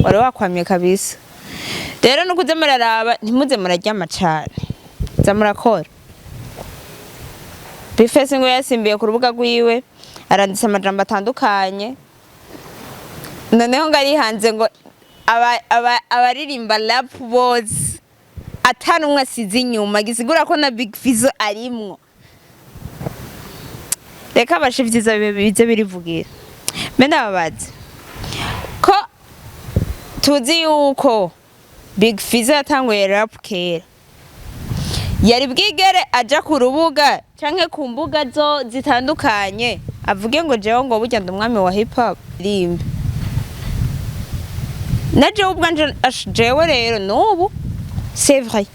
wari wakwamye kabisa. Rero nukuze muraraba ntimuze muraryama cyane zamurakora. Bifese ngo yasimbiye ku rubuga rwiwe aranditse amajambo atandukanye, noneho ngari hanze ngo abaririmba rap bose atanumwe asize inyuma, gisigura ko na Big Fizzo arimwo. Reka abashivyiza bize birivugira. Menda babazi ko tuzi yuko Big Fizzo yatanguye rap kera, yari bwigere aja ku rubuga canke ku mbuga zo zitandukanye avuge ngo jewe ngo burya ndumwami wa hip hop rimbe na jewe ubwanje jewe rero nubu c'est vrai.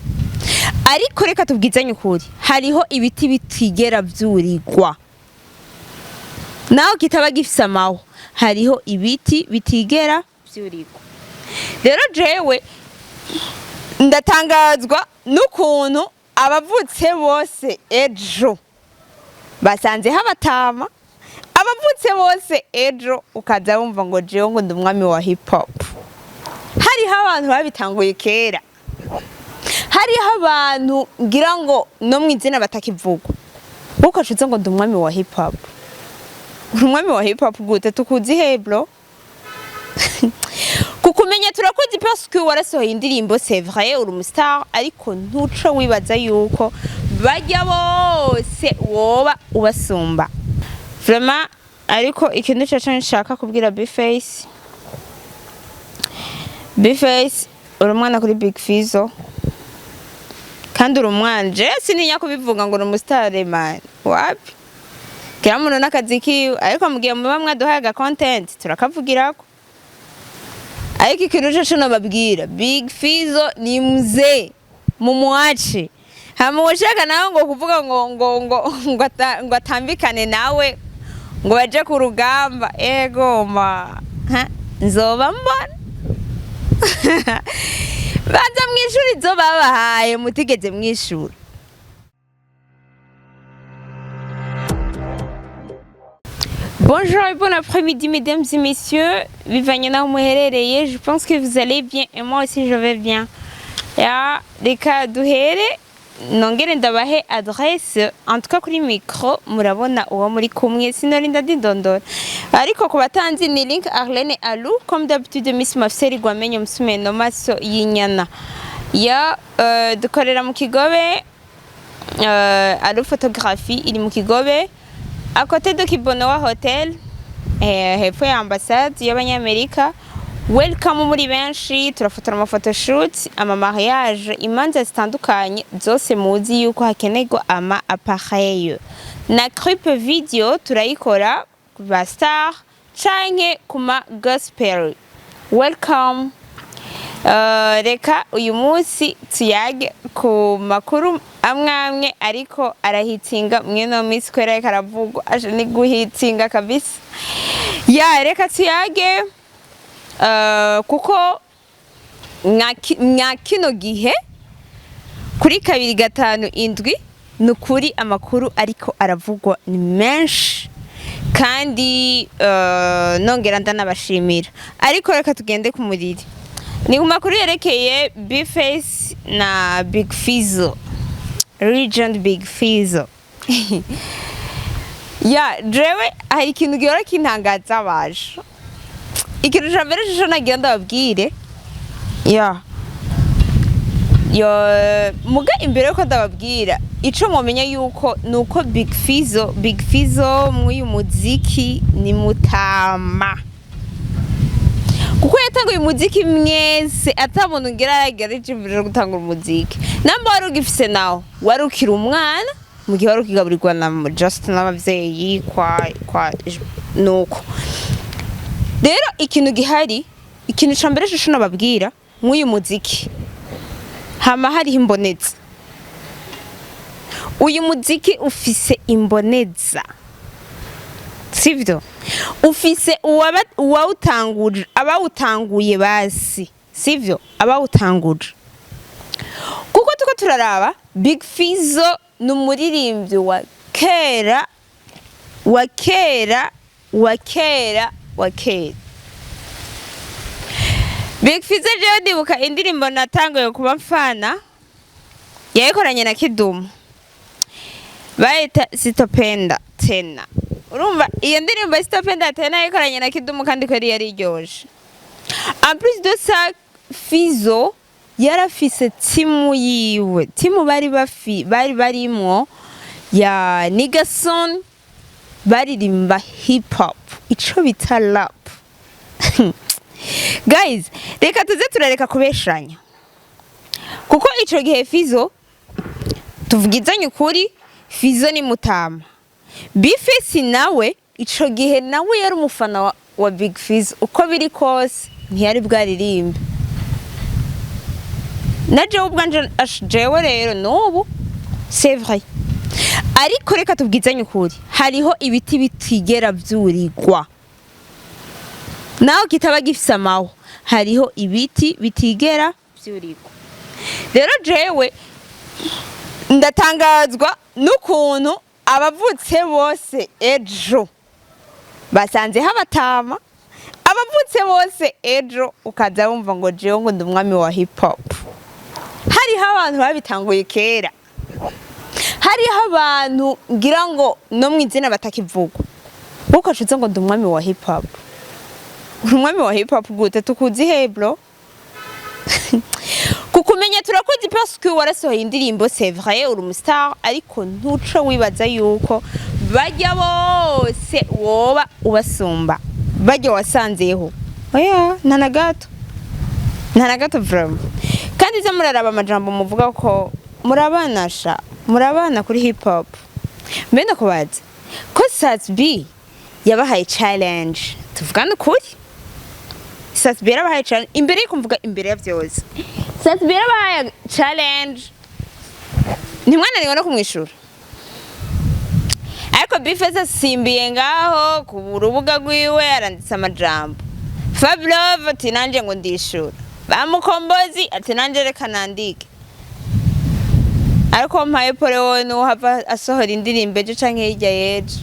Ariko reka tubwizanye ukuri, hariho ibiti bitigera vyurigwa naho kitaba gifise amaho, hariho ibiti bitigera vyurigwa. Rero jewe ndatangazwa n'ukuntu abavutse bose ejo basanze habatama, abavutse bose ejo ukaza wumva ngo jewe ngo ndumwami wa hip hop. Hariho abantu babitanguye kera, hariho abantu ngira ngo no mwizina batakivugwa, ukacuza ngo ndumwami wa hip hop. Umwami wa hip hop gute tukuzi he bro? Kukumenya turakuzi parce que warasohoye indirimbo, c'est vrai uri umustar, ariko ntuco wibaza yuko bajya bose woba ubasumba vraiment. Ariko ikintu cyacu nshaka kubwira Bface, uri umwana kuri Big Fizzo kandi uri umwanje, sininya kubivuga ngo uri umustar man wapi, kira muntu n'akazi kiwe, ariko mugiye muba mwaduhaye aga content turakavugirako. Ariko ikintu cyacu nababwira Big Fizzo ni mzee mumuache, hamushaka nawe ngo kuvuga ngo atambikane nawe ngo baje ku rugamba. Ego ma nzoba mbona baza mwishuri zo babahaye mutigeze mwishuri. Bonjour et bon après-midi mesdames et messieurs, Vivanyana muherereye, je pense que vous allez bien et moi aussi je vais bien. Ya reka duhere nongere ndabahe adresse, en tout cas kuri micro murabona uwo muri kumwe, sinorinda dindondora. Ariko ku batanzi ni link Arlene Alou, comme d'habitude Miss Mafseri gwamenye musumeno maso yinyana. Ya dukorera mu Kigobe, Alou photographie iri mu Kigobe, à côté de Kibonowa Hotel, hepfo ya ambassade y'abanyamerika. Welcome muri benshi, turafotora ama photoshoot, ama mariage, imanza zitandukanye zose muzi yuko hakenerwa ama appareil. Na clip video turayikora ku ba star canke kuma gospel. Welcome. Reka uyu munsi tuyage ku makuru amwamwe ariko arahitinga mweno Miss Kwera karavugwa aje ni guhitinga kabisa. Ya reka tuyage kuko nka kino gihe kuri 257 nukuri amakuru ariko aravugwa ni menshi kandi nongera ndanabashimira. Ariko reka tugende ku muriri. Ni ku makuru yerekeye Bface na Big Fizzo, Legend Big Fizzo. Ya jewe hari ikintu gihora kintangaza abaje, ikintu cyambere cyo nagira ndababwire. Ya muga imbere yuko ndababwira ico mumenya yuko nuko Big Fizzo mwuyu muziki ni mutama, kuko yatanguye umuziki mwese atabona ngera aragereje mbere gutanga umuziki. Namba wari ugifise nawo wari ukiri umwana mu gihe wari ukigaburirwa na just n'abavyeyi kwa nuko. Rero ikintu gihari, ikintu cambere cyo nababwira mwuyu muziki hama hari imboneza. Uyu muziki ufise imboneza, sivyo? Ufise uwawutanguje, abawutanguye basi, sivyo? Abawutanguje. Kuko tuko turaraba Big Fizzo numuririmbyi wa kera Big Fizzo jewe ndibuka indirimbo natanguye kuba mfana yayikoranye na Kidumu bayita Sitopenda Tena. Urumva iyo ndirimbo Sitopenda Tena yayikoranye na Kidumu kandi ko yari iryoshe. En plus de ça, Fizzo yarafise timu yiwe, timu bari barimwo ya Niggason baririmba hip hop, ico bita rap. Guys, reka tuze turareka kubeshanya. Kuko ico gihe Fizzo tuvugizanye ukuri, Fizzo ni mutama. Bifesi nawe ico gihe nawe yari umufana wa Big Fizzo, uko biri kose ntiyari bwaririmbe. Na jewe ubwanje jewe rero n'ubu c'est vrai. Ariko reka tubwizanye ukuri, hariho ibiti bitigera vyurigwa. Naho kitaba gifise amaho, hariho ibiti bitigera vyurigwa. Rero jewe ndatangazwa n'ukuntu abavutse bose ejo basanze habatama, abavutse bose ejo ukaza wumva ngo jewe ngo ndi umwami wa hip hop. Hariho abantu babitanguye kera, hariho abantu ngira ngo no mwizina batakivugwa, ukacuza ngo ndi umwami wa hip hop. Umwami wa hip hop gute tukuzi he bro? Kukumenya turakuzi parce que warasohoye indirimbo, c'est vrai uri umustar, ariko ntuco wibaza yuko bajya bose woba ubasumba, bajya wasanzeho. Oya ntanagato vraiment. Kandi ze muraraba amajambo muvuga ko murabana kuri hip hop. Mbenda kubaza ko Satbi yabahaye challenge, tuvugana ukuri. Satbi yabahaye challenge imbere kumvuga imbere ya vyose. Satbi yabahaye challenge ntimwananiwe no kumwishura. Ariko Bifeza simbiye ngaho ku rubuga rwiwe aranditse amajambo. Fablove ati nanje ngo ndishura. Mukombozi ati nanje reka nandike. Ariko mpaye pole wowe no hava asohora indirimbo ejo canke hirya yejo.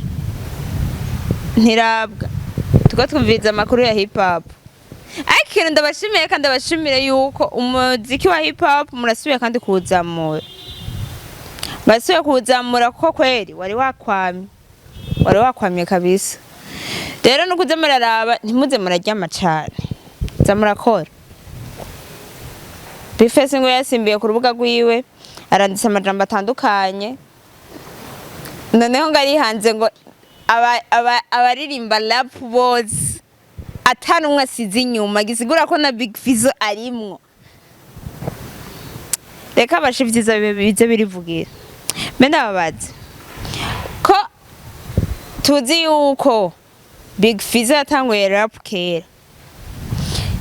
Ntirabwa. Tuko twumviriza amakuru ya hip hop. Ariko ndabashimiye kandi ndabashimire yuko umuziki wa hip hop murasubiye kandi kuwuzamura. Basubiye kuwuzamura ko kweri wari wakwamye kabisa. Rero nukuze muraraba ntimuze muraryama cane. Zamurakora. Bifese ngo yasimbiye ku rubuga rwiwe aranditse amajambo atandukanye. Noneho ngari hanze ngo abaririmba rap bose atanumwe asize inyuma, gisigura ko na Big Fizzo arimwo. Reka bashivyiza bize birivugira. Menda babazi ko tuzi yuko Big Fizzo yatanguye rap kera.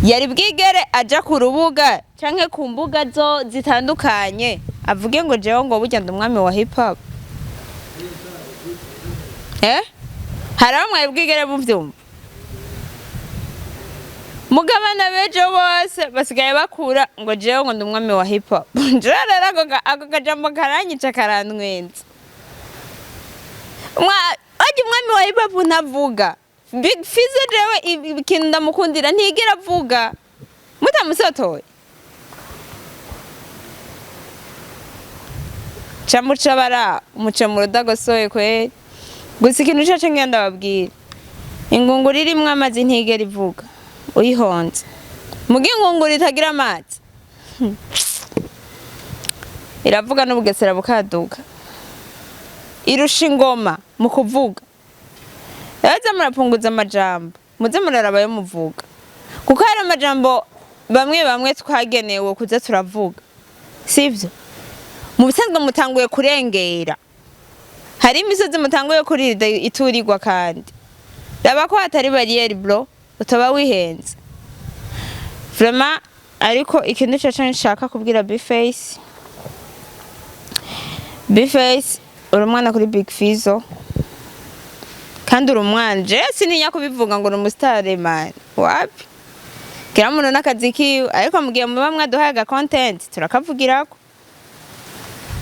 Yari bwigere aja ku rubuga canke ku mbuga zo zitandukanye avuge ngo jewe ngo burya ndumwami wa hip hop. Haramwe bwigere buvyumva. Mugabana bejo bose basigaye bakura ngo jewe ngo ndumwami wa hip hop. Rero ako kajambo karanyica karantwenza. Aje umwami wa hip hop ntavuga. Big Fizzo jewe ikintu ndamukundira ntigera avuga. Mutamusotoye. Chamuca bara umucamuro dagosoye kwe. Gusa ikintu cyacu ngenda babwira. Ingunguru irimwe amazi ntigera ivuga. Uyihonze. Mugi ingunguru itagira amazi. Iravuga n'ubugesera bukaduka. Irusha ingoma mu kuvuga. Yaza murapunguza amajambo, muze muraraba yo muvuga. Kuko hari amajambo bamwe twagenewe kuza turavuga. Sivyo? Mu bisanzwe mutanguye kurengera. Hari imisozi mutanguye kurida iturirwa kandi. Raba ko hatari barriere bro, utaba wihenze. Vraiment ariko ikintu cyacu nshaka kubwira Bface. Bface urumwana kuri Big Fizzo. Kandi urumwanje sininya kubivuga ngo umustar man. Wapi? Kira muntu nakazi kiwe ariko mugiye muba mwaduhaga content turakavugirako.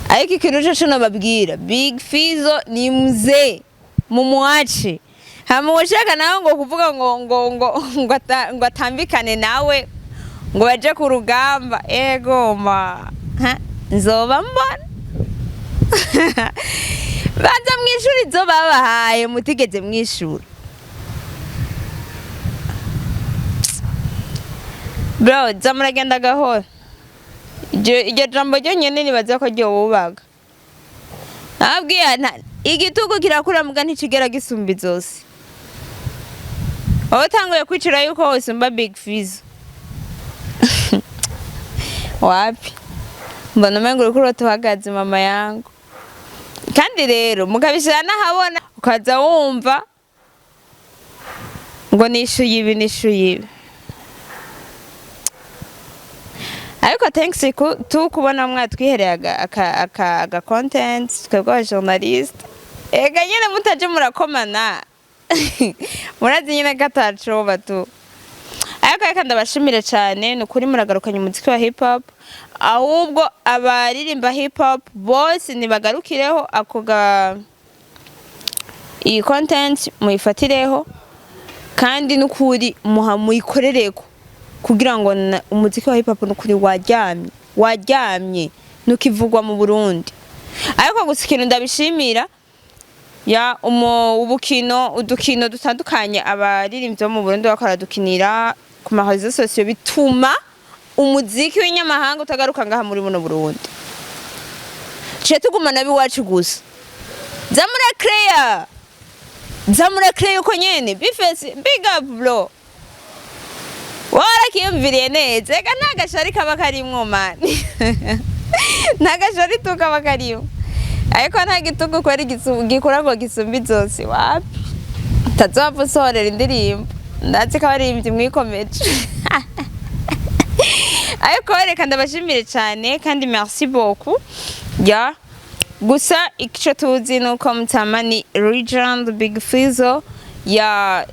Ariko ikintu cyacu nababwira Big Fizzo ni mzee mumuache. Hamushaka nawe ngo kuvuga ngo atambikane nawe ngo baje ku rugamba ego ma nzoba mbona banza mwishuri zo babahaye mutigeze mwishuri bro zamuragenda gahora iryo jambo ryo nyene nibaza ko ryo bubaga nabwiye igitugu kirakura muga ntikigera gisumba izose aho tanguye kwicira yuko usumba Big Fizzo wapi mbona umengo uriko uratuhagaze mama yangu kandi rero mukabishira nahabona ukaza wumva ngo nishuye ibi ariko thanks tu kubona mwatwihereye aga content twebwe journalist ega nyene mutaje murakomana murazi nyene gatacoba tu ariko reka ndabashimire cyane nukuri muragarukanye umuziki wa hip hop ahubwo abaririmba hip hop bose nibagarukireho iyi content muyifatireho kandi nukuri muyikorereko kugira ngo umuziki wa hip hop nukuri wajyamye nukivugwa mu Burundi ariko gusa ikintu ndabishimira ya udukino dutandukanye abaririmbyi mu Burundi bakora dukinira ku mahazo sosiyo bituma umuziki w'inyamahanga utagaruka ngaha muri buno Burundi cyo tuguma nabi wacu gusa zamura creya uko nyene bifese big up bro warakiyumviriye neza ega ntagashari kaba karimwo mani ntagashari tukaba karimwo ariko nta gitugu kwari gikura ngo gisumba izose wapi tazopfa usohorera indirimbo ndazi ko abaririmbyi mwikomeje ariko reka ndabashimire cyane kandi merci beaucoup ya gusa ico tuzi nuko mutama ni Legend Big Fizzo ya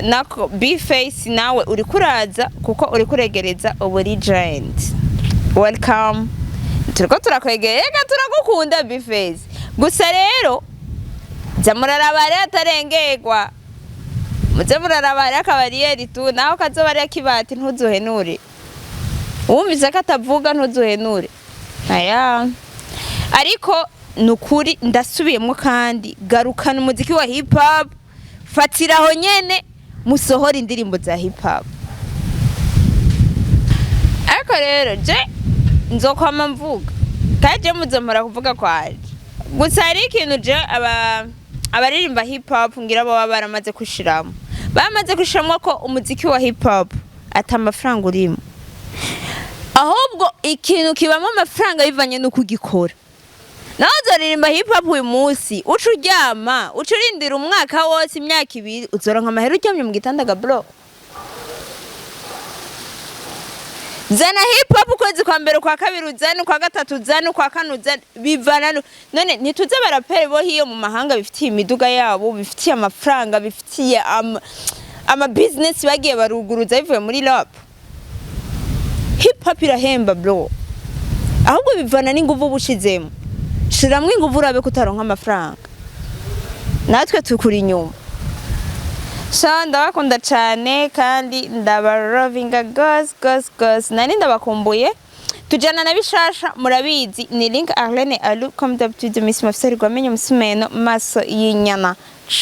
nako B-Face nawe uri kuraza kuko uri kuregereza ubu Legend welcome turiko turakwegereye turagukunda B-Face gusa rero zamurarabare atarengerwa muze murarabare akabariyeri tu naho kazobari akibati ntuzuhenure wumvise ko atavuga ntuzuhenure aya ariko nukuri ndasubiyemo kandi garukana umuziki wa hip hop fatiraho nyene musohora indirimbo za hip hop ariko rero je nzokwama mvuga kaje muzomora kuvuga kwaje gusa ari ikintu je abaririmba hip hop ngira baba baramaze kushiramo bamaze kushiramo ko umuziki wa hip hop atamafaranga urimo ahubwo ikintu kibamo amafaranga bivanye no kugikora naho uzoririmba hip hop uyu munsi uca uryama uca urindira umwaka wose imyaka 2 uzoronka amahera uryamye mu gitandaga bro zana hip hop ukwezi kwa mbere kwa kabiri uzana kwa gatatu uzana kwa kane uzana bivana none ntituze barapere bo hiyo mu mahanga bifitiye imiduga yabo bifitiye amafaranga bifitiye ama business bagiye baruguruza bivuye muri rap hip hop irahemba bro ahubwo bivana n'inguvu bushizemo shiramwe inguvu urabe kutaronka amafaranga natwe tukuri inyuma so ndabakunda cyane kandi ndabarovinga gos nani ndabakumbuye tujana na bishasha murabizi ni link Arlene alu comme d'habitude Miss Mafsari gwamenye musumeno maso yinyana